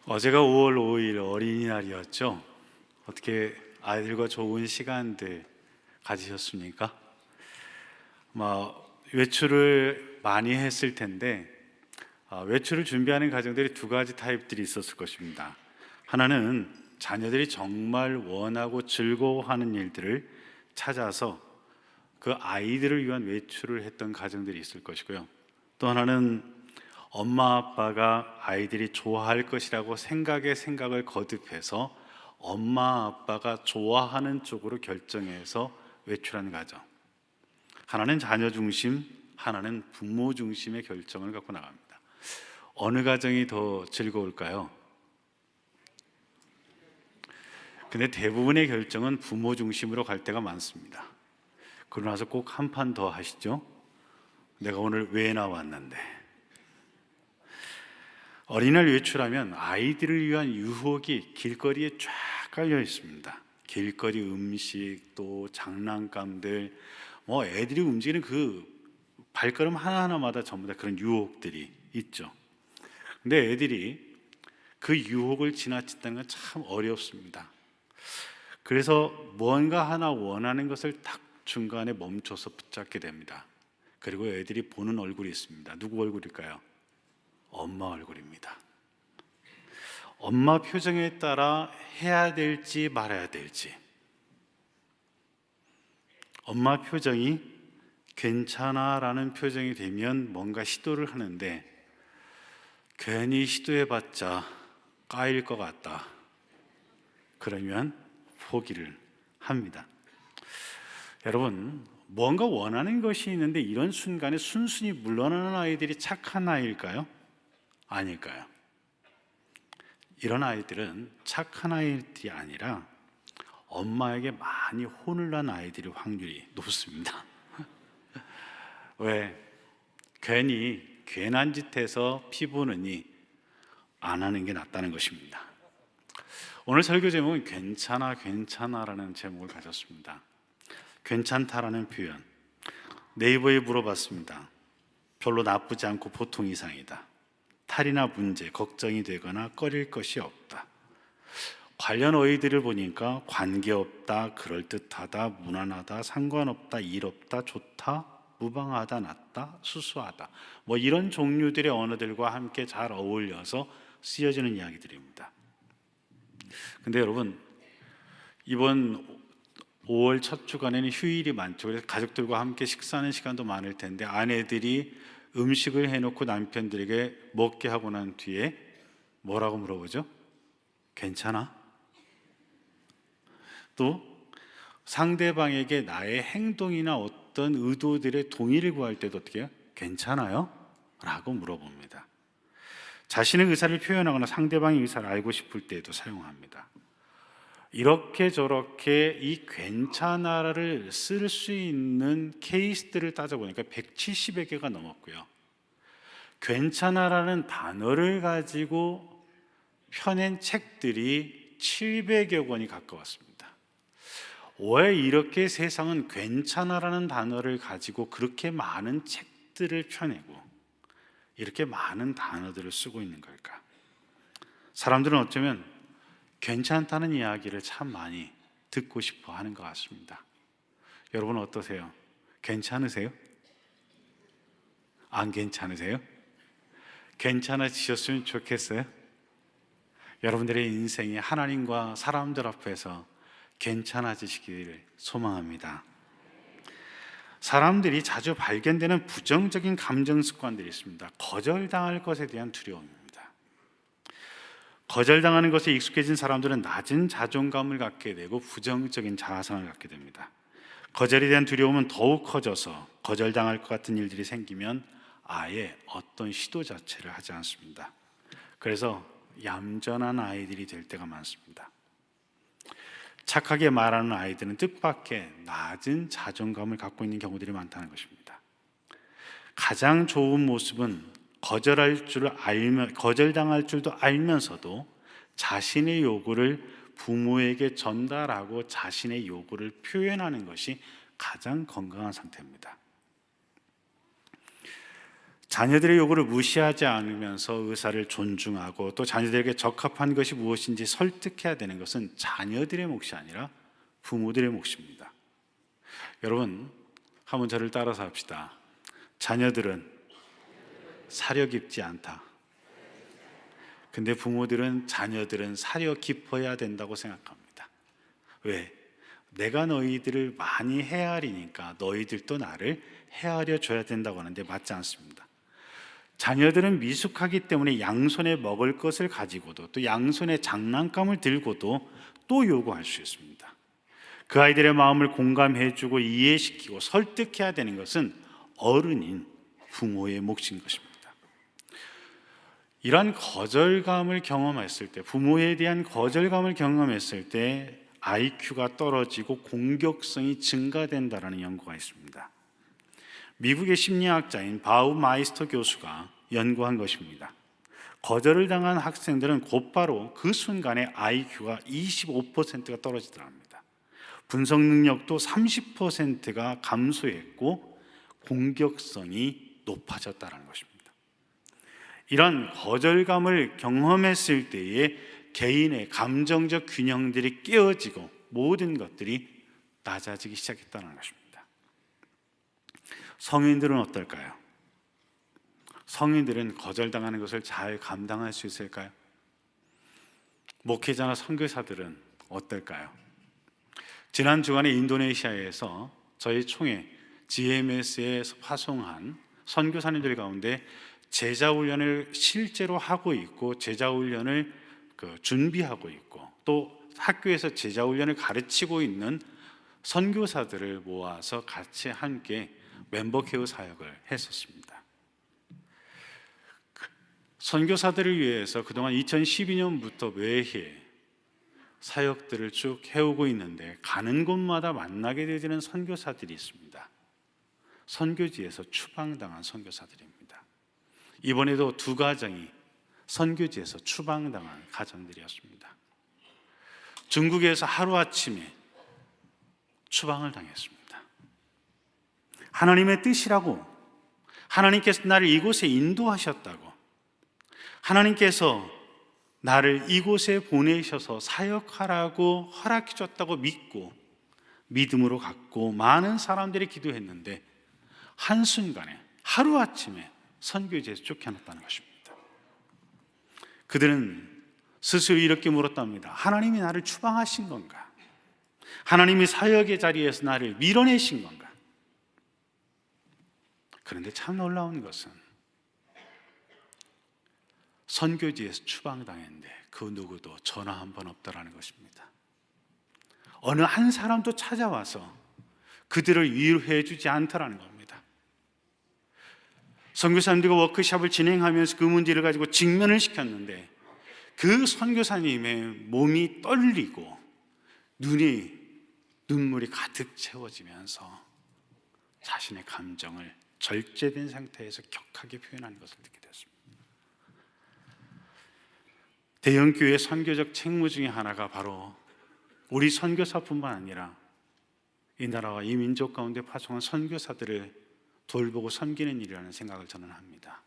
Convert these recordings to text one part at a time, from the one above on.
어제가 5월 5일 어린이날이었죠. 어떻게 아이들과 좋은 시간들 가지셨습니까? 외출을 많이 했을 텐데 외출을 준비하는 가정들이 두 가지 타입들이 있었을 것입니다. 하나는 자녀들이 정말 원하고 즐거워하는 일들을 찾아서 그 아이들을 위한 외출을 했던 가정들이 있을 것이고요. 또 하나는 엄마 아빠가 아이들이 좋아할 것이라고 생각을 거듭해서 엄마 아빠가 좋아하는 쪽으로 결정해서 외출하는 가정. 하나는 자녀 중심, 하나는 부모 중심의 결정을 갖고 나갑니다. 어느 가정이 더 즐거울까요? 근데 대부분의 결정은 부모 중심으로 갈 때가 많습니다. 그러고 나서 꼭 한 판 더 하시죠. 내가 오늘 왜 나왔는데. 어린이날 외출하면 아이들을 위한 유혹이 길거리에 쫙 깔려 있습니다. 길거리 음식, 또 장난감들, 애들이 움직이는 그 발걸음 하나하나마다 전부 다 그런 유혹들이 있죠. 근데 애들이 그 유혹을 지나친다는 건 참 어렵습니다. 그래서 뭔가 하나 원하는 것을 딱 중간에 멈춰서 붙잡게 됩니다. 그리고 애들이 보는 얼굴이 있습니다. 누구 얼굴일까요? 엄마 얼굴입니다. 엄마 표정에 따라 해야 될지 말아야 될지. 엄마 표정이 괜찮아 라는 표정이 되면 뭔가 시도를 하는데 괜히 시도해봤자 까일 것 같다. 그러면 포기를 합니다. 여러분, 뭔가 원하는 것이 있는데 이런 순간에 순순히 물러나는 아이들이 착한 아이일까요? 아닐까요? 이런 아이들은 착한 아이들이 아니라 엄마에게 많이 혼을 난 아이들의 확률이 높습니다. 왜? 괜히 괜한 짓 해서 피 보느니 안 하는 게 낫다는 것입니다. 오늘 설교 제목은 괜찮아라는 제목을 가졌습니다. 괜찮다라는 표현, 네이버에 물어봤습니다. 별로 나쁘지 않고 보통 이상이다. 탈이나 문제, 걱정이 되거나 꺼릴 것이 없다. 관련 어휘들을 보니까 관계없다, 그럴듯하다, 무난하다, 상관없다, 일 없다, 좋다, 무방하다, 낫다, 수수하다, 이런 종류들의 언어들과 함께 잘 어울려서 쓰여지는 이야기들입니다. 근데 여러분, 이번 5월 첫 주간에는 휴일이 많죠. 그래서 가족들과 함께 식사하는 시간도 많을 텐데 아내들이 음식을 해놓고 남편들에게 먹게 하고 난 뒤에 뭐라고 물어보죠? 괜찮아? 또 상대방에게 나의 행동이나 어떤 의도들의 동의를 구할 때도 어떻게 해요? 괜찮아요? 라고 물어봅니다. 자신의 의사를 표현하거나 상대방의 의사를 알고 싶을 때에도 사용합니다. 이렇게 저렇게 이 괜찮아를 쓸 수 있는 케이스들을 따져보니까 170여 개가 넘었고요. 괜찮아라는 단어를 가지고 펴낸 책들이 700여 권이 가까웠습니다. 왜 이렇게 세상은 괜찮아라는 단어를 가지고 그렇게 많은 책들을 펴내고 이렇게 많은 단어들을 쓰고 있는 걸까? 사람들은 어쩌면 괜찮다는 이야기를 참 많이 듣고 싶어 하는 것 같습니다. 여러분 어떠세요? 괜찮으세요? 안 괜찮으세요? 괜찮아지셨으면 좋겠어요? 여러분들의 인생이 하나님과 사람들 앞에서 괜찮아지시기를 소망합니다. 사람들이 자주 발견되는 부정적인 감정 습관들이 있습니다. 거절당할 것에 대한 두려움입니다. 거절당하는 것에 익숙해진 사람들은 낮은 자존감을 갖게 되고 부정적인 자아상을 갖게 됩니다. 거절에 대한 두려움은 더욱 커져서 거절당할 것 같은 일들이 생기면 아예 어떤 시도 자체를 하지 않습니다. 그래서 얌전한 아이들이 될 때가 많습니다. 착하게 말하는 아이들은 뜻밖의 낮은 자존감을 갖고 있는 경우들이 많다는 것입니다. 가장 좋은 모습은 거절당할 줄도 알면서도 자신의 요구를 부모에게 전달하고 자신의 요구를 표현하는 것이 가장 건강한 상태입니다. 자녀들의 요구를 무시하지 않으면서 의사를 존중하고 또 자녀들에게 적합한 것이 무엇인지 설득해야 되는 것은 자녀들의 몫이 아니라 부모들의 몫입니다. 여러분, 한번 저를 따라서 합시다. 자녀들은 사려 깊지 않다. 근데 부모들은 자녀들은 사려 깊어야 된다고 생각합니다. 왜? 내가 너희들을 많이 헤아리니까 너희들도 나를 헤아려 줘야 된다고 하는데 맞지 않습니다. 자녀들은 미숙하기 때문에 양손에 먹을 것을 가지고도 또 양손에 장난감을 들고도 또 요구할 수 있습니다. 그 아이들의 마음을 공감해주고 이해시키고 설득해야 되는 것은 어른인 부모의 몫인 것입니다. 이러한 거절감을 경험했을 때, 부모에 대한 거절감을 경험했을 때 IQ가 떨어지고 공격성이 증가된다는 연구가 있습니다. 미국의 심리학자인 바우마이스터 교수가 연구한 것입니다. 거절을 당한 학생들은 곧바로 그 순간에 IQ가 25%가 떨어지더라 합니다. 분석 능력도 30%가 감소했고 공격성이 높아졌다는 것입니다. 이런 거절감을 경험했을 때에 개인의 감정적 균형들이 깨어지고 모든 것들이 낮아지기 시작했다는 것입니다. 성인들은 어떨까요? 성인들은 거절당하는 것을 잘 감당할 수 있을까요? 목회자나 선교사들은 어떨까요? 지난 주간에 인도네시아에서 저희 총회 GMS에 파송한 선교사님들 가운데 제자훈련을 실제로 하고 있고 제자훈련을 준비하고 있고 또 학교에서 제자훈련을 가르치고 있는 선교사들을 모아서 같이 함께 멤버 케어 사역을 했었습니다. 선교사들을 위해서 그동안 2012년부터 매해 사역들을 쭉 해오고 있는데 가는 곳마다 만나게 되는 선교사들이 있습니다. 선교지에서 추방당한 선교사들입니다. 이번에도 두 가정이 선교지에서 추방당한 가정들이었습니다. 중국에서 하루아침에 추방을 당했습니다. 하나님의 뜻이라고, 하나님께서 나를 이곳에 인도하셨다고, 하나님께서 나를 이곳에 보내셔서 사역하라고 허락해 줬다고 믿고 믿음으로 갖고 많은 사람들이 기도했는데 한순간에 하루아침에 선교지에서 쫓겨났다는 것입니다. 그들은 스스로 이렇게 물었답니다. 하나님이 나를 추방하신 건가? 하나님이 사역의 자리에서 나를 밀어내신 건가? 그런데 참 놀라운 것은 선교지에서 추방당했는데 그 누구도 전화 한 번 없다라는 것입니다. 어느 한 사람도 찾아와서 그들을 위로해 주지 않더라는 겁니다. 선교사님들과 워크숍을 진행하면서 그 문제를 가지고 직면을 시켰는데 그 선교사님의 몸이 떨리고 눈물이 가득 채워지면서 자신의 감정을 절제된 상태에서 격하게 표현하는 것을 듣게 되었습니다. 대형교회 선교적 책무 중에 하나가 바로 우리 선교사뿐만 아니라 이 나라와 이 민족 가운데 파송한 선교사들을 돌보고 섬기는 일이라는 생각을 저는 합니다.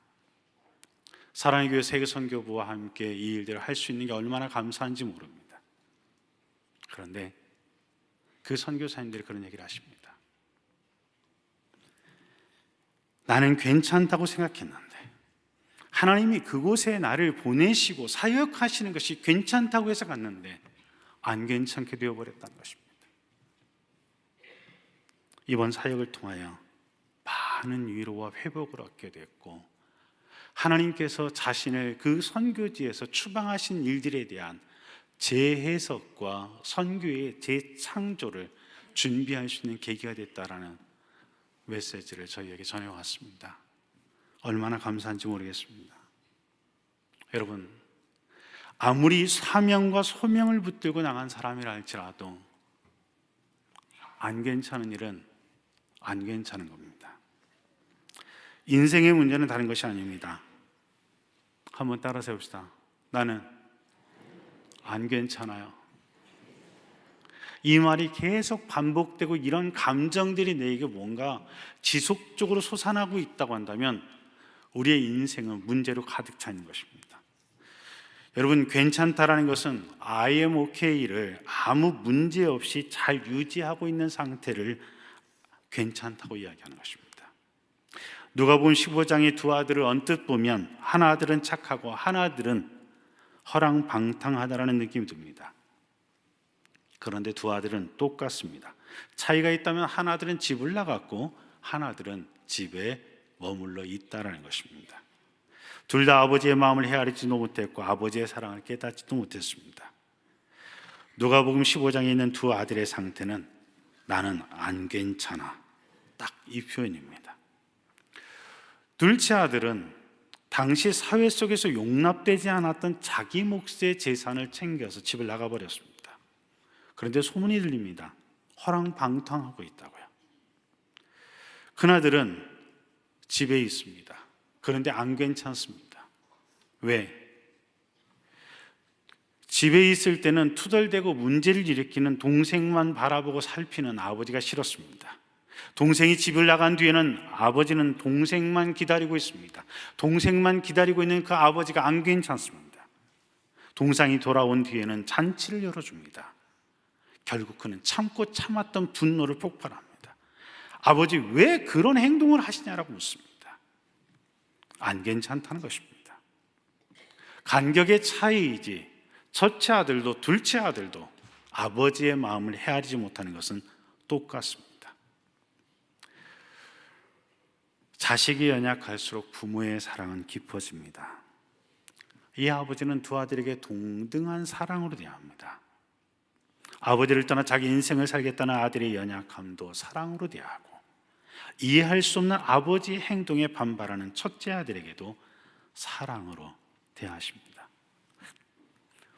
사랑의 교회 세계선교부와 함께 이 일들을 할 수 있는 게 얼마나 감사한지 모릅니다. 그런데 그 선교사님들이 그런 얘기를 하십니다. 나는 괜찮다고 생각했는데 하나님이 그곳에 나를 보내시고 사역하시는 것이 괜찮다고 해서 갔는데 안 괜찮게 되어버렸다는 것입니다. 이번 사역을 통하여 많은 위로와 회복을 얻게 됐고 하나님께서 자신을 그 선교지에서 추방하신 일들에 대한 재해석과 선교의 재창조를 준비할 수 있는 계기가 됐다라는 메시지를 저희에게 전해왔습니다. 얼마나 감사한지 모르겠습니다. 여러분, 아무리 사명과 소명을 붙들고 나간 사람이라 할지라도 안 괜찮은 일은 안 괜찮은 겁니다. 인생의 문제는 다른 것이 아닙니다. 한번 따라 세웁시다. 나는 안 괜찮아요. 이 말이 계속 반복되고 이런 감정들이 내게 뭔가 지속적으로 솟아나고 있다고 한다면 우리의 인생은 문제로 가득 차 있는 것입니다. 여러분, 괜찮다라는 것은 I am okay를 아무 문제 없이 잘 유지하고 있는 상태를 괜찮다고 이야기하는 것입니다. 누가복음 15장의 두 아들을 언뜻 보면 한 아들은 착하고 한 아들은 허랑방탕하다라는 느낌이 듭니다. 그런데 두 아들은 똑같습니다. 차이가 있다면 한 아들은 집을 나갔고 한 아들은 집에 머물러 있다라는 것입니다. 둘 다 아버지의 마음을 헤아리지도 못했고 아버지의 사랑을 깨닫지도 못했습니다. 누가복음 15장에 있는 두 아들의 상태는 나는 안 괜찮아, 딱 이 표현입니다. 둘째 아들은 당시 사회 속에서 용납되지 않았던 자기 몫의 재산을 챙겨서 집을 나가버렸습니다. 그런데 소문이 들립니다. 허랑방탕하고 있다고요. 큰아들은 집에 있습니다. 그런데 안 괜찮습니다. 왜? 집에 있을 때는 투덜대고 문제를 일으키는 동생만 바라보고 살피는 아버지가 싫었습니다. 동생이 집을 나간 뒤에는 아버지는 동생만 기다리고 있습니다. 동생만 기다리고 있는 그 아버지가 안 괜찮습니다. 동생이 돌아온 뒤에는 잔치를 열어줍니다. 결국 그는 참고 참았던 분노를 폭발합니다. 아버지 왜 그런 행동을 하시냐라고 묻습니다. 안 괜찮다는 것입니다. 간격의 차이이지 첫째 아들도 둘째 아들도 아버지의 마음을 헤아리지 못하는 것은 똑같습니다. 자식이 연약할수록 부모의 사랑은 깊어집니다. 이 아버지는 두 아들에게 동등한 사랑으로 대합니다. 아버지를 떠나 자기 인생을 살겠다는 아들의 연약함도 사랑으로 대하고 이해할 수 없는 아버지의 행동에 반발하는 첫째 아들에게도 사랑으로 대하십니다.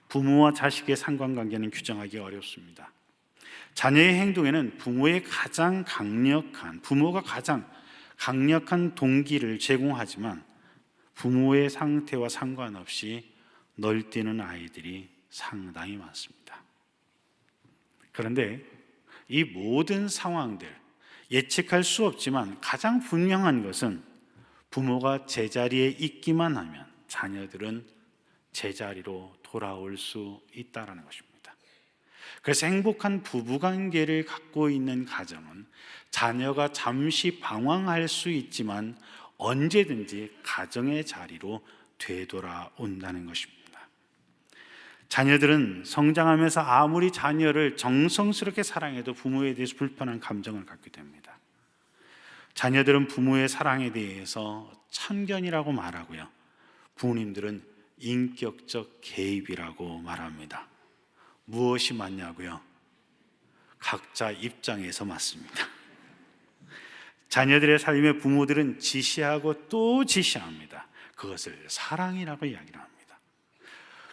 부모와 자식의 상관관계는 규정하기 어렵습니다. 자녀의 행동에는 부모가 가장 강력한 동기를 제공하지만 부모의 상태와 상관없이 널뛰는 아이들이 상당히 많습니다. 그런데 이 모든 상황들 예측할 수 없지만 가장 분명한 것은 부모가 제자리에 있기만 하면 자녀들은 제자리로 돌아올 수 있다는 것입니다. 그래서 행복한 부부관계를 갖고 있는 가정은 자녀가 잠시 방황할 수 있지만 언제든지 가정의 자리로 되돌아온다는 것입니다. 자녀들은 성장하면서 아무리 자녀를 정성스럽게 사랑해도 부모에 대해서 불편한 감정을 갖게 됩니다. 자녀들은 부모의 사랑에 대해서 참견이라고 말하고요, 부모님들은 인격적 개입이라고 말합니다. 무엇이 맞냐고요? 각자 입장에서 맞습니다. 자녀들의 삶에 부모들은 지시하고 또 지시합니다. 그것을 사랑이라고 이야기를 합니다.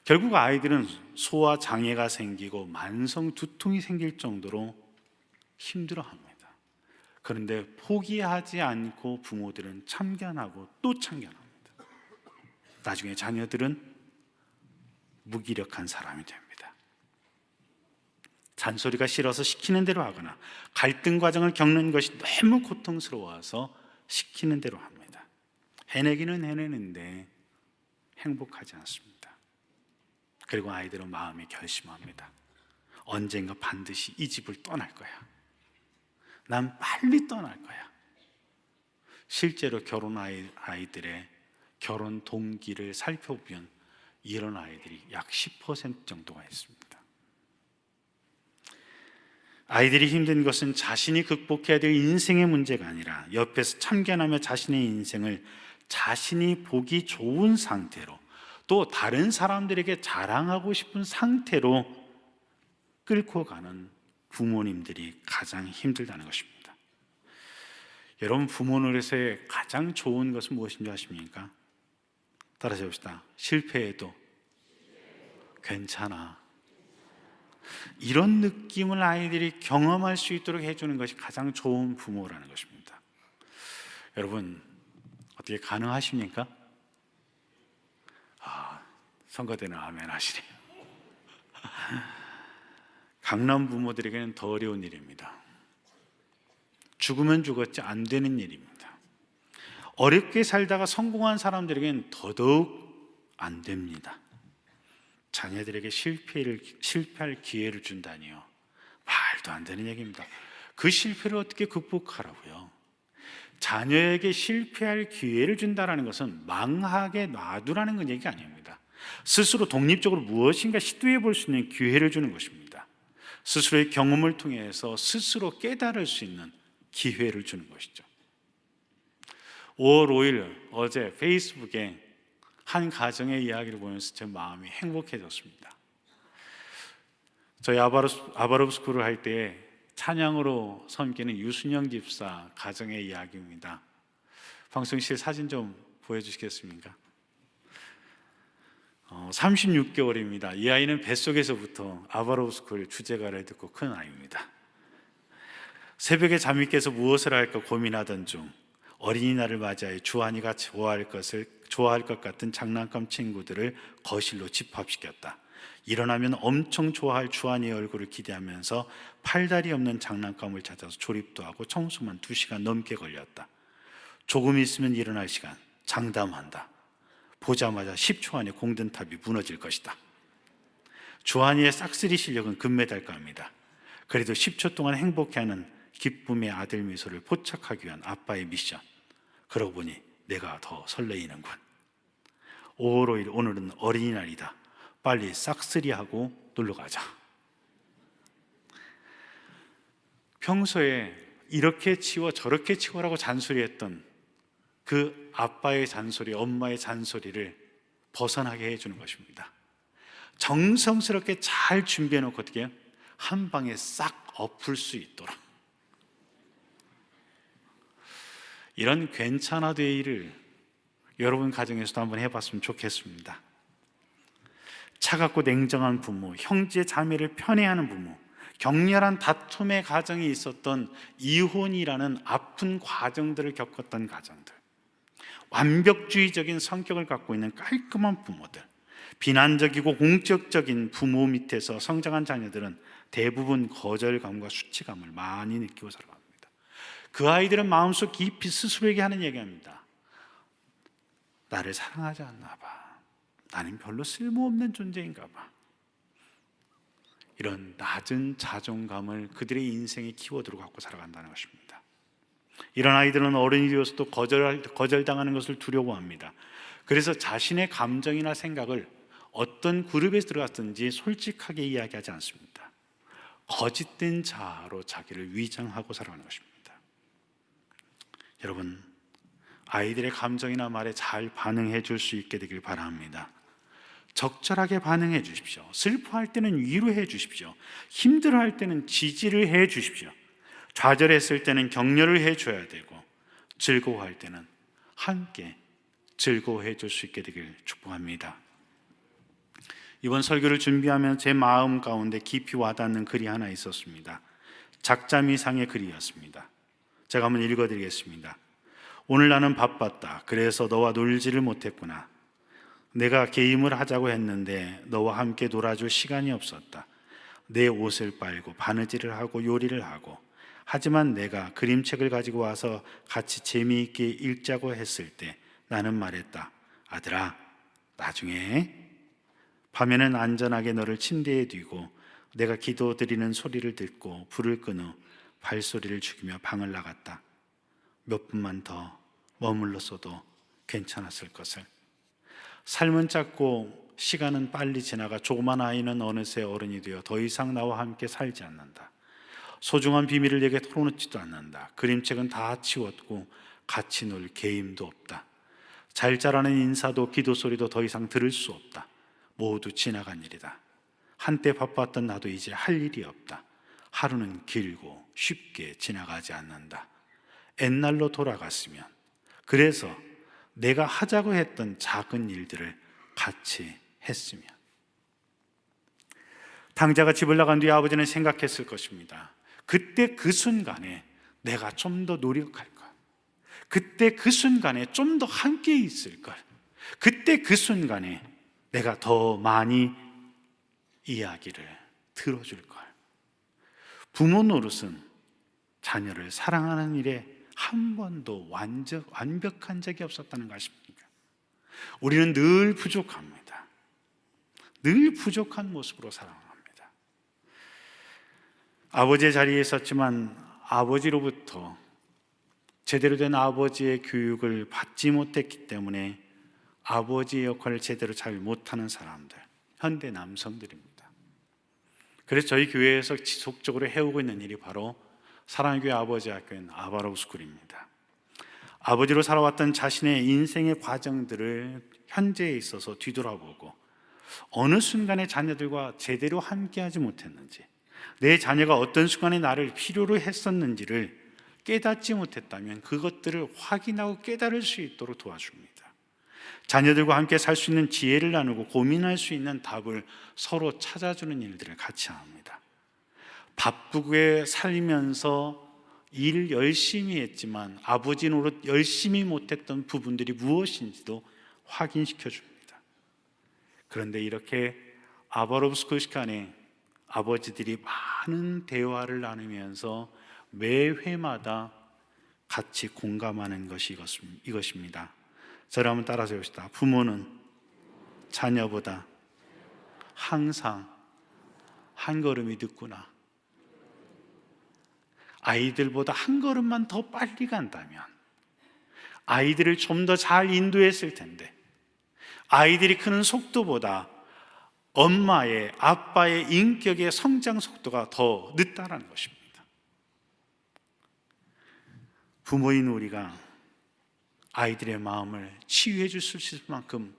결국 아이들은 소화 장애가 생기고 만성 두통이 생길 정도로 힘들어합니다. 그런데 포기하지 않고 부모들은 참견하고 또 참견합니다. 나중에 자녀들은 무기력한 사람이 됩니다. 잔소리가 싫어서 시키는 대로 하거나 갈등 과정을 겪는 것이 너무 고통스러워서 시키는 대로 합니다. 해내기는 해내는데 행복하지 않습니다. 그리고 아이들은 마음에 결심합니다. 언젠가 반드시 이 집을 떠날 거야. 난 빨리 떠날 거야. 실제로 결혼 아이들의 결혼 동기를 살펴보면 이런 아이들이 약 10% 정도가 있습니다. 아이들이 힘든 것은 자신이 극복해야 될 인생의 문제가 아니라 옆에서 참견하며 자신의 인생을 자신이 보기 좋은 상태로 또 다른 사람들에게 자랑하고 싶은 상태로 끌고 가는 부모님들이 가장 힘들다는 것입니다. 여러분, 부모 노릇의 가장 좋은 것은 무엇인지 아십니까? 따라서 해봅시다. 실패해도 괜찮아. 이런 느낌을 아이들이 경험할 수 있도록 해주는 것이 가장 좋은 부모라는 것입니다. 여러분, 어떻게 가능하십니까? 선거 때는 아멘 하시네요. 강남 부모들에게는 더 어려운 일입니다. 죽으면 죽었지 안 되는 일입니다. 어렵게 살다가 성공한 사람들에게는 더더욱 안 됩니다. 자녀들에게 실패할 기회를 준다니요. 말도 안 되는 얘기입니다. 그 실패를 어떻게 극복하라고요? 자녀에게 실패할 기회를 준다는 것은 망하게 놔두라는 얘기가 아닙니다. 스스로 독립적으로 무엇인가 시도해 볼 수 있는 기회를 주는 것입니다. 스스로의 경험을 통해서 스스로 깨달을 수 있는 기회를 주는 것이죠. 5월 5일 어제 페이스북에 한 가정의 이야기를 보면서 제 마음이 행복해졌습니다. 저희 아바로브 스쿨을 할 때 찬양으로 섬기는 유순영 집사 가정의 이야기입니다. 방송실 사진 좀 보여주시겠습니까? 36개월입니다. 이 아이는 뱃속에서부터 아바로브 스쿨 주제가를 듣고 큰 아이입니다. 새벽에 잠이 깨서 무엇을 할까 고민하던 중 어린이날을 맞이하여 주한이가 좋아할 것 같은 장난감 친구들을 거실로 집합시켰다. 일어나면 엄청 좋아할 주한이의 얼굴을 기대하면서 팔다리 없는 장난감을 찾아서 조립도 하고 청소만 2시간 넘게 걸렸다. 조금 있으면 일어날 시간, 장담한다. 보자마자 10초 안에 공든탑이 무너질 것이다. 주한이의 싹쓸이 실력은 금메달감입니다. 그래도 10초 동안 행복해하는 기쁨의 아들 미소를 포착하기 위한 아빠의 미션. 그러고 보니 내가 더 설레이는군. 5월 5일 오늘은 어린이날이다. 빨리 싹쓸이하고 놀러가자. 평소에 이렇게 치워 저렇게 치워라고 잔소리했던 그 아빠의 잔소리, 엄마의 잔소리를 벗어나게 해주는 것입니다. 정성스럽게 잘 준비해놓고 어떻게 해요? 한 방에 싹 엎을 수 있도록. 이런 괜찮아 데이를 여러분 가정에서도 한번 해봤으면 좋겠습니다. 차갑고 냉정한 부모, 형제 자매를 편애하는 부모, 격렬한 다툼의 가정이 있었던 이혼이라는 아픈 과정들을 겪었던 가정들, 완벽주의적인 성격을 갖고 있는 깔끔한 부모들, 비난적이고 공격적인 부모 밑에서 성장한 자녀들은 대부분 거절감과 수치감을 많이 느끼고 살아갑니다. 그 아이들은 마음속 깊이 스스로에게 하는 얘기합니다. 나를 사랑하지 않나 봐. 나는 별로 쓸모없는 존재인가 봐. 이런 낮은 자존감을 그들의 인생의 키워드로 갖고 살아간다는 것입니다. 이런 아이들은 어른이 되어서도 거절당하는 것을 두려워합니다. 그래서 자신의 감정이나 생각을 어떤 그룹에 들어갔든지 솔직하게 이야기하지 않습니다. 거짓된 자아로 자기를 위장하고 살아가는 것입니다. 여러분, 아이들의 감정이나 말에 잘 반응해 줄 수 있게 되길 바랍니다. 적절하게 반응해 주십시오. 슬퍼할 때는 위로해 주십시오. 힘들어할 때는 지지를 해 주십시오. 좌절했을 때는 격려를 해 줘야 되고, 즐거워할 때는 함께 즐거워해 줄 수 있게 되길 축복합니다. 이번 설교를 준비하면 제 마음 가운데 깊이 와닿는 글이 하나 있었습니다. 작자미상의 글이었습니다. 제가 한번 읽어드리겠습니다. 오늘 나는 바빴다. 그래서 너와 놀지를 못했구나. 내가 게임을 하자고 했는데 너와 함께 놀아줄 시간이 없었다. 내 옷을 빨고 바느질을 하고 요리를 하고, 하지만 내가 그림책을 가지고 와서 같이 재미있게 읽자고 했을 때 나는 말했다. 아들아, 나중에. 밤에는 안전하게 너를 침대에 두고 내가 기도드리는 소리를 듣고 불을 끈 후 발소리를 죽이며 방을 나갔다. 몇 분만 더 머물렀어도 괜찮았을 것을. 삶은 짧고 시간은 빨리 지나가 조그만 아이는 어느새 어른이 되어 더 이상 나와 함께 살지 않는다. 소중한 비밀을 내게 털어놓지도 않는다. 그림책은 다 치웠고 같이 놀 게임도 없다. 잘 자라는 인사도 기도 소리도 더 이상 들을 수 없다. 모두 지나간 일이다. 한때 바빴던 나도 이제 할 일이 없다. 하루는 길고 쉽게 지나가지 않는다. 옛날로 돌아갔으면, 그래서 내가 하자고 했던 작은 일들을 같이 했으면. 당자가 집을 나간 뒤에 아버지는 생각했을 것입니다. 그때 그 순간에 내가 좀 더 노력할 걸, 그때 그 순간에 좀 더 함께 있을 걸, 그때 그 순간에 내가 더 많이 이야기를 들어줄 걸. 부모 노릇은 자녀를 사랑하는 일에 한 번도 완벽한 적이 없었다는 거 아십니까? 우리는 늘 부족합니다. 늘 부족한 모습으로 살아갑니다. 아버지의 자리에 있었지만 아버지로부터 제대로 된 아버지의 교육을 받지 못했기 때문에 아버지의 역할을 제대로 잘 못하는 사람들, 현대 남성들입니다. 그래서 저희 교회에서 지속적으로 해오고 있는 일이 바로 사랑교회 아버지 학교인 아바로우스쿨입니다. 아버지로 살아왔던 자신의 인생의 과정들을 현재에 있어서 뒤돌아보고 어느 순간에 자녀들과 제대로 함께하지 못했는지, 내 자녀가 어떤 순간에 나를 필요로 했었는지를 깨닫지 못했다면 그것들을 확인하고 깨달을 수 있도록 도와줍니다. 자녀들과 함께 살 수 있는 지혜를 나누고 고민할 수 있는 답을 서로 찾아주는 일들을 같이 합니다. 바쁘게 살면서 일 열심히 했지만 아버지 노릇 열심히 못했던 부분들이 무엇인지도 확인시켜 줍니다. 그런데 이렇게 아바로브스쿨 시간에 아버지들이 많은 대화를 나누면서 매 회마다 같이 공감하는 것이 이것입니다. 저를 한번 따라서 해봅시다. 부모는 자녀보다 항상 한 걸음이 늦구나. 아이들보다 한 걸음만 더 빨리 간다면 아이들을 좀 더 잘 인도했을 텐데, 아이들이 크는 속도보다 엄마의, 아빠의 인격의 성장 속도가 더 늦다라는 것입니다. 부모인 우리가 아이들의 마음을 치유해 줄 수 있을 만큼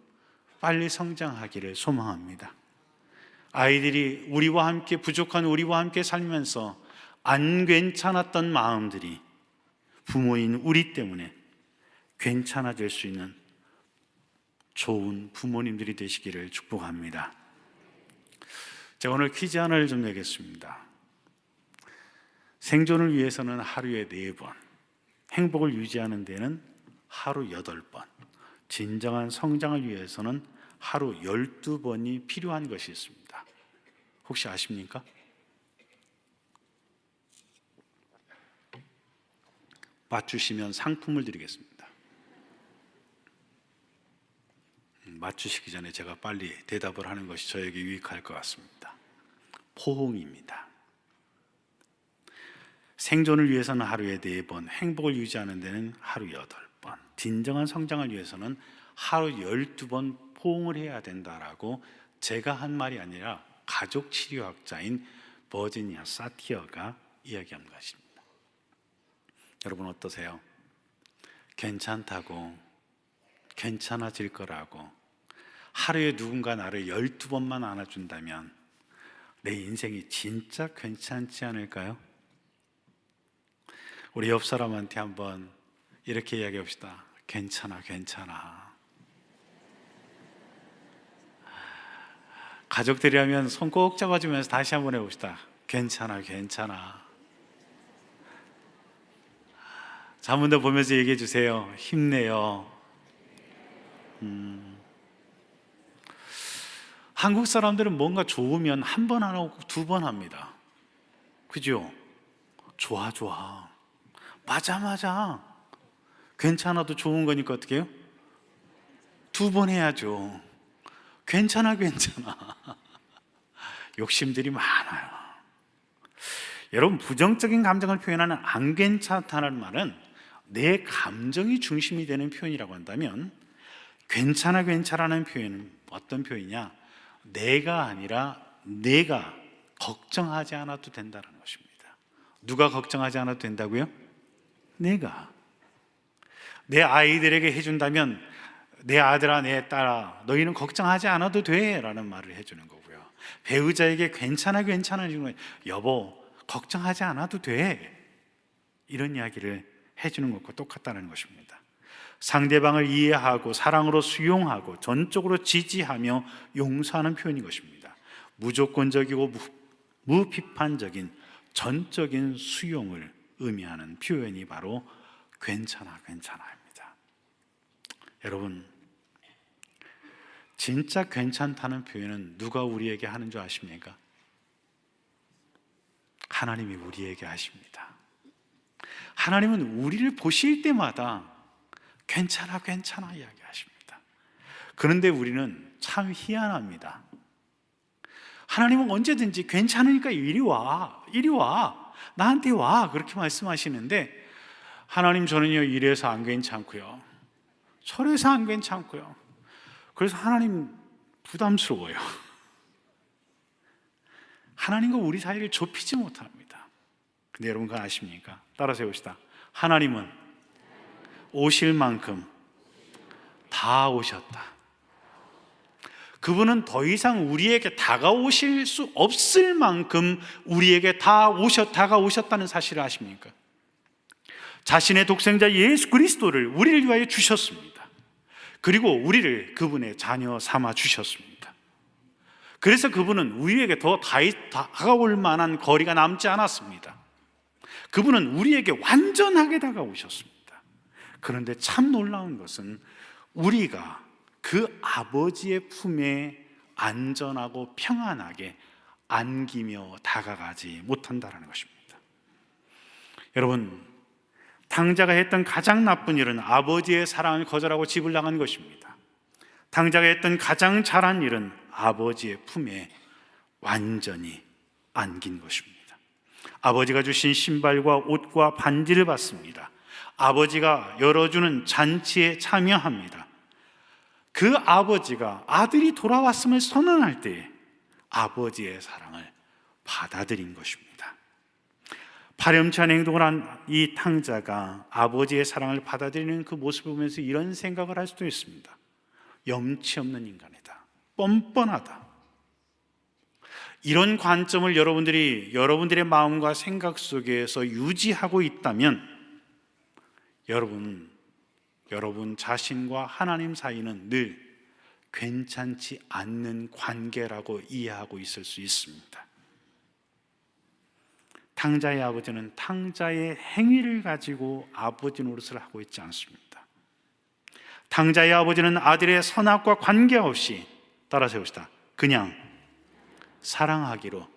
빨리 성장하기를 소망합니다. 아이들이 우리와 함께, 부족한 우리와 함께 살면서 안 괜찮았던 마음들이 부모인 우리 때문에 괜찮아질 수 있는 좋은 부모님들이 되시기를 축복합니다. 제가 오늘 퀴즈 하나를 좀 내겠습니다. 생존을 위해서는 하루에 4번, 행복을 유지하는 데는 하루 8번, 진정한 성장을 위해서는 하루 12번이 필요한 것이 있습니다. 혹시 아십니까? 맞추시면 상품을 드리겠습니다. 맞추시기 전에 제가 빨리 대답을 하는 것이 저에게 유익할 것 같습니다. 포옹입니다. 생존을 위해서는 하루에 4번, 행복을 유지하는 데는 하루 8번, 진정한 성장을 위해서는 하루 12번 포옹을 해야 된다라고 제가 한 말이 아니라 가족 치료학자인 버지니아 사티어가 이야기한 것입니다. 여러분 어떠세요? 괜찮다고, 괜찮아질 거라고 하루에 누군가 나를 12번만 안아준다면 내 인생이 진짜 괜찮지 않을까요? 우리 옆 사람한테 한번 이렇게 이야기해 봅시다. 괜찮아, 괜찮아. 가족들이라면 손 꼭 잡아주면서 다시 한번 해봅시다. 괜찮아, 괜찮아. 자, 한 번 더 보면서 얘기해 주세요. 힘내요. 한국 사람들은 뭔가 좋으면 한 번 안 하고 2번 합니다. 그죠? 좋아, 좋아. 맞아, 맞아. 괜찮아도 좋은 거니까 어떻게 해요? 2번 해야죠. 괜찮아, 괜찮아. 욕심들이 많아요. 여러분, 부정적인 감정을 표현하는 안 괜찮다는 말은 내 감정이 중심이 되는 표현이라고 한다면, 괜찮아, 괜찮아라는 표현은 어떤 표현이냐? 내가 아니라 내가 걱정하지 않아도 된다는 것입니다. 누가 걱정하지 않아도 된다고요? 내가. 내 아이들에게 해준다면 내 아들아, 내 딸아, 너희는 걱정하지 않아도 돼 라는 말을 해주는 거고요. 배우자에게 괜찮아, 괜찮아, 여보 걱정하지 않아도 돼, 이런 이야기를 해주는 것과 똑같다는 것입니다. 상대방을 이해하고 사랑으로 수용하고 전적으로 지지하며 용서하는 표현인 것입니다. 무조건적이고 무비판적인 전적인 수용을 의미하는 표현이 바로 괜찮아, 괜찮아입니다. 여러분, 진짜 괜찮다는 표현은 누가 우리에게 하는 줄 아십니까? 하나님이 우리에게 하십니다. 하나님은 우리를 보실 때마다 괜찮아, 괜찮아 이야기하십니다. 그런데 우리는 참 희한합니다. 하나님은 언제든지 괜찮으니까 이리 와, 이리 와, 나한테 와, 그렇게 말씀하시는데, 하나님 저는요 이래서 안 괜찮고요, 저래서 안 괜찮고요, 그래서 하나님 부담스러워요. 하나님과 우리 사이를 좁히지 못합니다. 근데 여러분 그거 아십니까? 따라서 해봅시다. 하나님은 오실 만큼 다 오셨다. 그분은 더 이상 우리에게 다가오실 수 없을 만큼 우리에게 다가오셨다는 사실을 아십니까? 자신의 독생자 예수 그리스도를 우리를 위하여 주셨습니다. 그리고 우리를 그분의 자녀 삼아 주셨습니다. 그래서 그분은 우리에게 더 다가올 만한 거리가 남지 않았습니다. 그분은 우리에게 완전하게 다가오셨습니다. 그런데 참 놀라운 것은 우리가 그 아버지의 품에 안전하고 평안하게 안기며 다가가지 못한다는 것입니다. 여러분, 탕자가 했던 가장 나쁜 일은 아버지의 사랑을 거절하고 집을 나간 것입니다. 탕자가 했던 가장 잘한 일은 아버지의 품에 완전히 안긴 것입니다. 아버지가 주신 신발과 옷과 반지를 받습니다. 아버지가 열어주는 잔치에 참여합니다. 그 아버지가 아들이 돌아왔음을 선언할 때에 아버지의 사랑을 받아들인 것입니다. 파렴치한 행동을 한 이 탕자가 아버지의 사랑을 받아들이는 그 모습을 보면서 이런 생각을 할 수도 있습니다. 염치 없는 인간이다, 뻔뻔하다. 이런 관점을 여러분들의 마음과 생각 속에서 유지하고 있다면 여러분 자신과 하나님 사이는 늘 괜찮지 않는 관계라고 이해하고 있을 수 있습니다. 탕자의 아버지는 탕자의 행위를 가지고 아버지 노릇을 하고 있지 않습니다. 탕자의 아버지는 아들의 선악과 관계없이, 따라서 해봅시다, 그냥 사랑하기로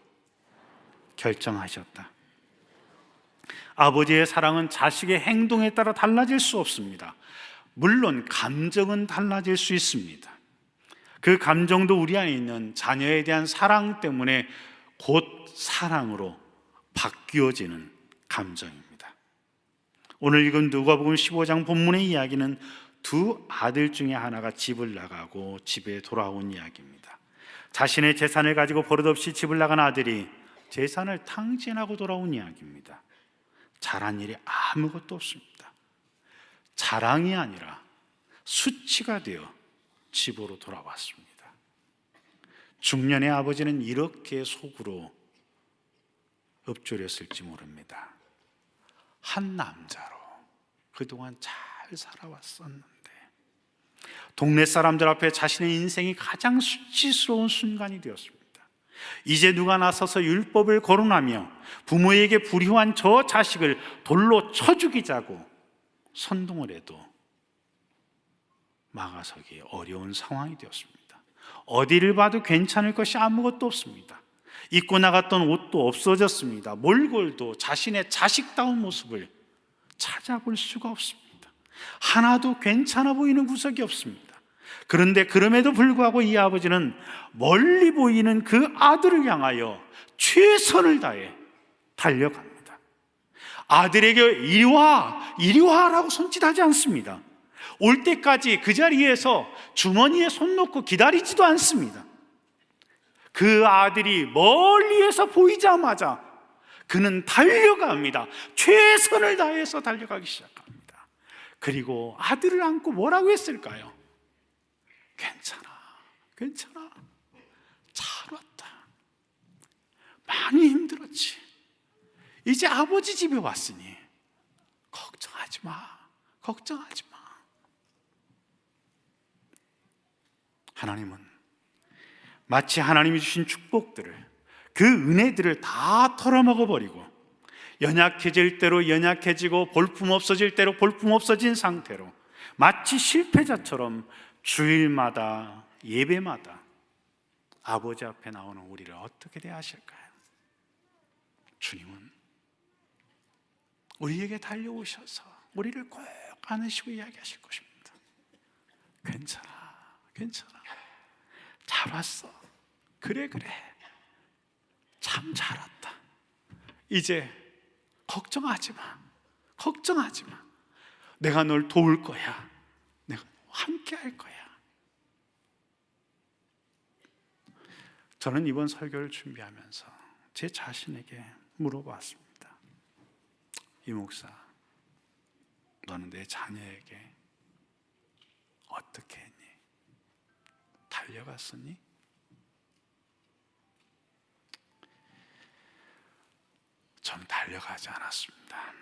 결정하셨다. 아버지의 사랑은 자식의 행동에 따라 달라질 수 없습니다. 물론 감정은 달라질 수 있습니다. 그 감정도 우리 안에 있는 자녀에 대한 사랑 때문에 곧 사랑으로 바뀌어지는 감정입니다. 오늘 읽은 누가복음 15장 본문의 이야기는 두 아들 중에 하나가 집을 나가고 집에 돌아온 이야기입니다. 자신의 재산을 가지고 버릇없이 집을 나간 아들이 재산을 탕진하고 돌아온 이야기입니다. 잘한 일이 아무것도 없습니다. 자랑이 아니라 수치가 되어 집으로 돌아왔습니다. 중년의 아버지는 이렇게 속으로 읊조렸을지 모릅니다. 한 남자로 그동안 잘 살아왔었는데 동네 사람들 앞에 자신의 인생이 가장 수치스러운 순간이 되었습니다. 이제 누가 나서서 율법을 거론하며 부모에게 불효한 저 자식을 돌로 쳐 죽이자고 선동을 해도 막아서기 어려운 상황이 되었습니다. 어디를 봐도 괜찮을 것이 아무것도 없습니다. 입고 나갔던 옷도 없어졌습니다. 몰골도 자신의 자식다운 모습을 찾아볼 수가 없습니다. 하나도 괜찮아 보이는 구석이 없습니다. 그런데 그럼에도 불구하고 이 아버지는 멀리 보이는 그 아들을 향하여 최선을 다해 달려갑니다. 아들에게 이리 와, 이리 와라고 손짓하지 않습니다. 올 때까지 그 자리에서 주머니에 손 놓고 기다리지도 않습니다. 그 아들이 멀리에서 보이자마자 그는 달려갑니다. 최선을 다해서 달려가기 시작합니다. 그리고 아들을 안고 뭐라고 했을까요? 괜찮아, 괜찮아, 잘 왔다. 많이 힘들었지. 이제 아버지 집에 왔으니 걱정하지 마, 걱정하지 마. 하나님은 마치 하나님이 주신 축복들을, 그 은혜들을 다 털어먹어버리고 연약해질 대로 연약해지고 볼품 없어질 대로 볼품 없어진 상태로 마치 실패자처럼 주일마다 예배마다 아버지 앞에 나오는 우리를 어떻게 대하실까요? 주님은 우리에게 달려오셔서 우리를 꼭 안으시고 이야기하실 것입니다. 괜찮아, 괜찮아. 잘 왔어. 그래, 참 잘 왔다. 이제 걱정하지 마. 걱정하지 마. 내가 널 도울 거야. 내가 함께 할 거야. 저는 이번 설교를 준비하면서 제 자신에게 물어봤습니다. 이 목사, 너는 내 자녀에게 어떻게 했니? 달려갔었니? 저는 달려가지 않았습니다.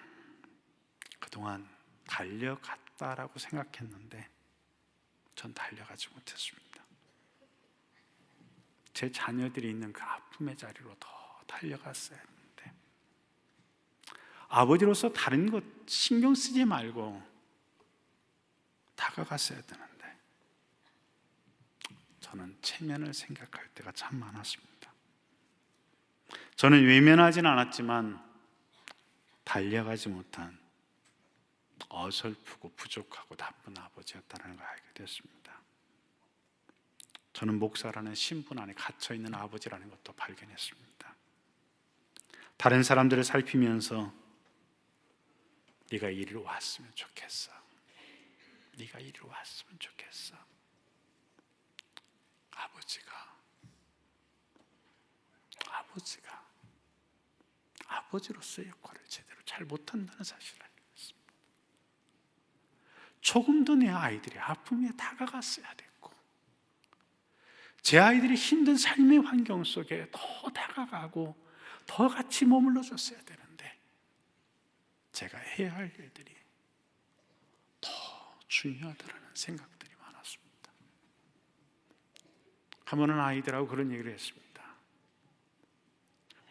그동안 달려갔다라고 생각했는데 전 달려가지 못했습니다. 제 자녀들이 있는 그 아픔의 자리로 더 달려갔어야 했는데, 아버지로서 다른 것 신경 쓰지 말고 다가갔어야 되는데 저는 체면을 생각할 때가 참 많았습니다. 저는 외면하지는 않았지만 달려가지 못한 어설프고 부족하고 나쁜 아버지였다는 걸 알게 됐습니다. 저는 목사라는 신분 안에 갇혀있는 아버지라는 것도 발견했습니다. 다른 사람들을 살피면서 네가 이리로 왔으면 좋겠어. 네가 이리로 왔으면 좋겠어. 아버지가 아버지로서의 역할을 제대로 잘 못한다는 사실을 알게 됐습니다. 조금 더 내 아이들이 아픔에 다가갔어야 됐고, 제 아이들이 힘든 삶의 환경 속에 더 다가가고 더 같이 머물러 줬어야 되는데 제가 해야 할 일들이 더 중요하다는 생각들이 많았습니다. 한 번은 아이들하고 그런 얘기를 했습니다.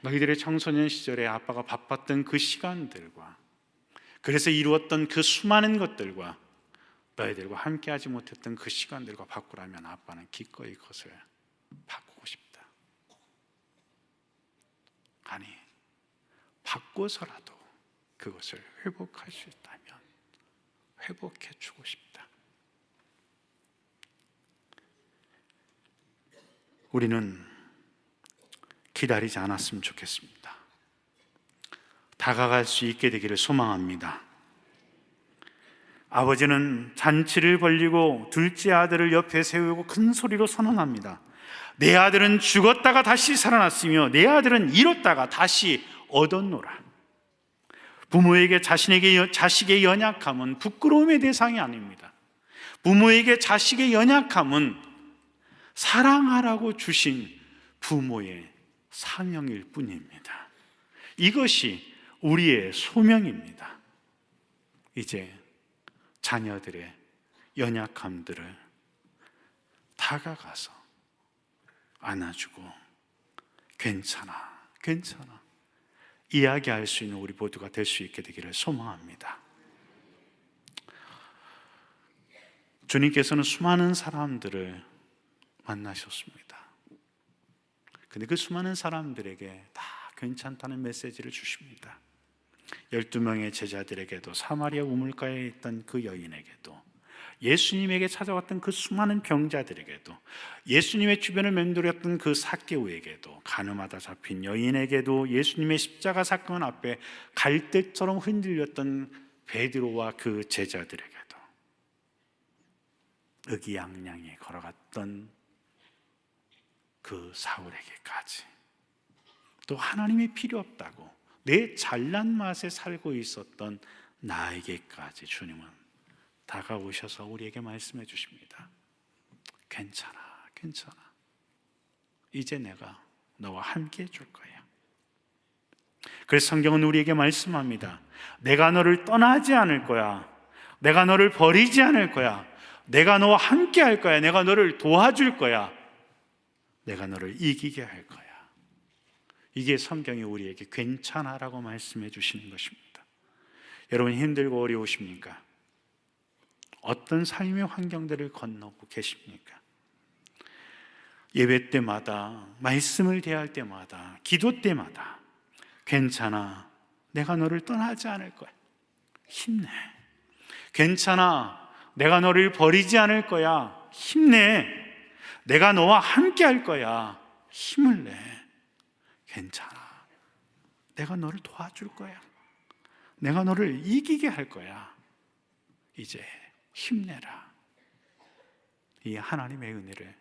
너희들의 청소년 시절에 아빠가 바빴던 그 시간들과 그래서 이루었던 그 수많은 것들과 너희들과 함께하지 못했던 그 시간들과 바꾸라면 아빠는 기꺼이 그것을 바꾸고 싶다. 아니, 바꿔서라도 그것을 회복할 수 있다면 회복해 주고 싶다. 우리는 기다리지 않았으면 좋겠습니다. 다가갈 수 있게 되기를 소망합니다. 아버지는 잔치를 벌리고 둘째 아들을 옆에 세우고 큰 소리로 선언합니다. 내 아들은 죽었다가 다시 살아났으며 내 아들은 잃었다가 다시 얻었노라. 부모에게 자식의 연약함은 부끄러움의 대상이 아닙니다. 부모에게 자식의 연약함은 사랑하라고 주신 부모의 사명일 뿐입니다. 이것이 우리의 소명입니다. 이제 자녀들의 연약함들을 다가가서 안아주고 괜찮아 이야기할 수 있는 우리 모두가 될 수 있게 되기를 소망합니다. 주님께서는 수많은 사람들을 만나셨습니다. 근데 그 수많은 사람들에게 다 괜찮다는 메시지를 주십니다. 12명의 제자들에게도, 사마리아 우물가에 있던 그 여인에게도, 예수님에게 찾아왔던 그 수많은 병자들에게도, 예수님의 주변을 맴돌았던 그 삭개오에게도, 가늠하다 잡힌 여인에게도, 예수님의 십자가 사건 앞에 갈대처럼 흔들렸던 베드로와 그 제자들에게도, 의기양양히 걸어갔던 그 사울에게까지, 또 하나님이 필요 없다고 내 잘난 맛에 살고 있었던 나에게까지 주님은 다가오셔서 우리에게 말씀해 주십니다. 괜찮아 이제 내가 너와 함께 해줄 거야. 그래서 성경은 우리에게 말씀합니다. 내가 너를 떠나지 않을 거야. 내가 너를 버리지 않을 거야. 내가 너와 함께 할 거야. 내가 너를 도와줄 거야. 내가 너를 이기게 할 거야. 이게 성경이 우리에게 괜찮아라고 말씀해 주시는 것입니다. 여러분, 힘들고 어려우십니까? 어떤 삶의 환경들을 건너고 계십니까? 예배 때마다, 말씀을 대할 때마다, 기도 때마다 괜찮아, 내가 너를 떠나지 않을 거야, 힘내. 괜찮아. 내가 너를 버리지 않을 거야. 힘내. 내가 너와 함께 할 거야. 힘을 내. 괜찮아. 내가 너를 도와줄 거야. 내가 너를 이기게 할 거야. 이제 힘내라. 이 하나님의 은혜를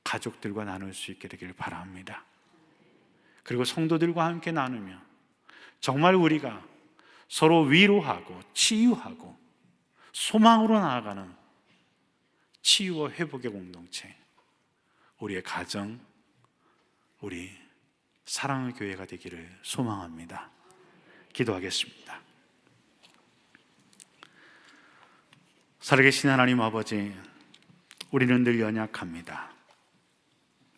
가족들과 나눌 수 있게 되기를 바랍니다. 그리고 성도들과 함께 나누며 정말 우리가 서로 위로하고 치유하고 소망으로 나아가는 치유와 회복의 공동체, 우리의 가정, 우리 사랑의 교회가 되기를 소망합니다. 기도하겠습니다. 살아계신 하나님 아버지, 우리는 늘 연약합니다.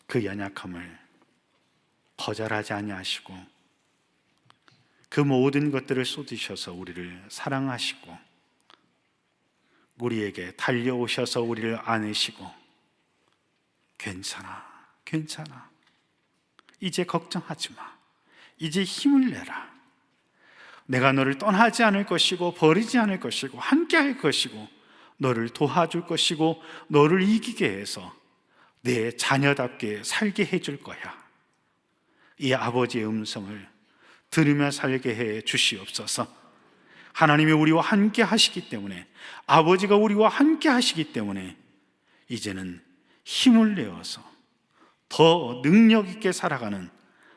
그 연약함을 거절하지 아니하시고 그 모든 것들을 쏟으셔서 우리를 사랑하시고 우리에게 달려오셔서 우리를 안으시고 괜찮아, 괜찮아. 이제 걱정하지 마. 이제 힘을 내라. 내가 너를 떠나지 않을 것이고 버리지 않을 것이고 함께 할 것이고 너를 도와줄 것이고 너를 이기게 해서 내 자녀답게 살게 해줄 거야. 이 아버지의 음성을 들으며 살게 해 주시옵소서. 하나님이 우리와 함께 하시기 때문에, 아버지가 우리와 함께 하시기 때문에 이제는 힘을 내어서 더 능력 있게 살아가는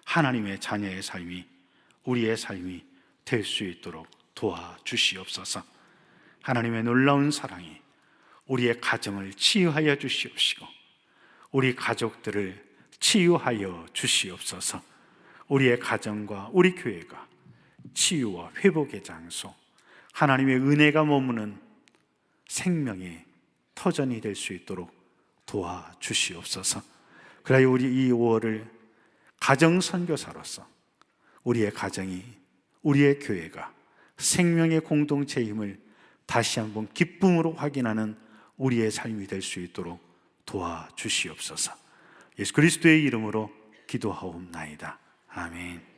하나님의 자녀의 삶이, 우리의 삶이 될 수 있도록 도와주시옵소서. 하나님의 놀라운 사랑이 우리의 가정을 치유하여 주시옵시고 우리 가족들을 치유하여 주시옵소서. 우리의 가정과 우리 교회가 치유와 회복의 장소, 하나님의 은혜가 머무는 생명의 터전이 될 수 있도록 도와주시옵소서. 그래야 우리 이 5월을 가정선교사로서 우리의 가정이, 우리의 교회가 생명의 공동체임을 다시 한번 기쁨으로 확인하는 우리의 삶이 될 수 있도록 도와주시옵소서. 예수 그리스도의 이름으로 기도하옵나이다. 아멘.